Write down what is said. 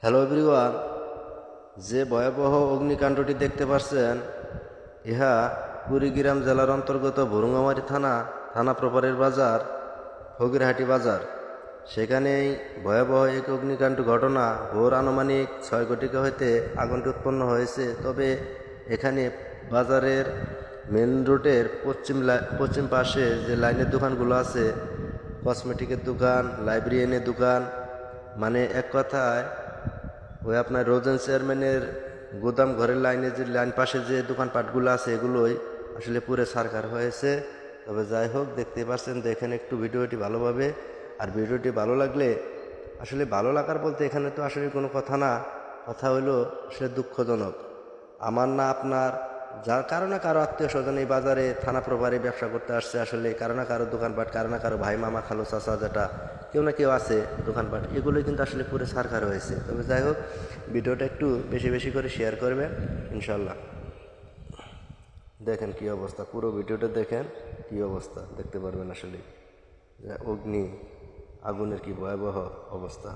Hello everyone, যে ভয়াবহ অগ্নিকাণ্ডটি দেখতে পাচ্ছেন, ইহা কুড়িগ্রাম জেলার অন্তর্গত ভুরুঙ্গামারী থানা প্রপারের বাজার, ফকিরহাটি বাজার। সেখানেই ভয়াবহ এক অগ্নিকাণ্ড ঘটনা। ভোর আনুমানিক 6 ঘটিকা হইতে আগুনটি উৎপন্ন হয়েছে। তবে এখানে বাজারের মেন রোডের পশ্চিম পাশে যে লাইনের দোকানগুলো আছে, কসমেটিকের দোকান, লাইব্রেরিয়ানের দোকান, মানে এক কথায় ওই আপনার রোজন চেয়ারম্যানের গোদাম ঘরের লাইনে যে লাইন পাশে যে দোকানপাটগুলো আছে, এগুলোই আসলে পুরো ছারখার হয়েছে। তবে যাই হোক, দেখতে পাচ্ছেন, দেখেন একটু ভিডিওটি ভালোভাবে। আর ভিডিওটি ভালো লাগলে, আসলে ভালো লাগার বলতে এখানে তো আসলে কোনো কথা না, কথা হলো আসলে দুঃখজনক। আমার না আপনার, যার কারো না কারো আত্মীয় স্বজন এই বাজারে থানা প্রভারে ব্যবসা করতে আসছে, আসলে কারো না কারো দোকানপাট, কারো না কারো ভাই মামা খালু চাচা যেটা কেউ না কেউ আছে দোকানপাট, এগুলোই কিন্তু আসলে পুরো ছারখার হয়েছে। তবে যাই হোক, ভিডিওটা একটু বেশি বেশি করে শেয়ার করবেন ইনশাল্লাহ। দেখেন কি অবস্থা, পুরো ভিডিওটা দেখেন, কি অবস্থা দেখতে পারবেন আসলে, যে আগুনের কি ভয়াবহ অবস্থা।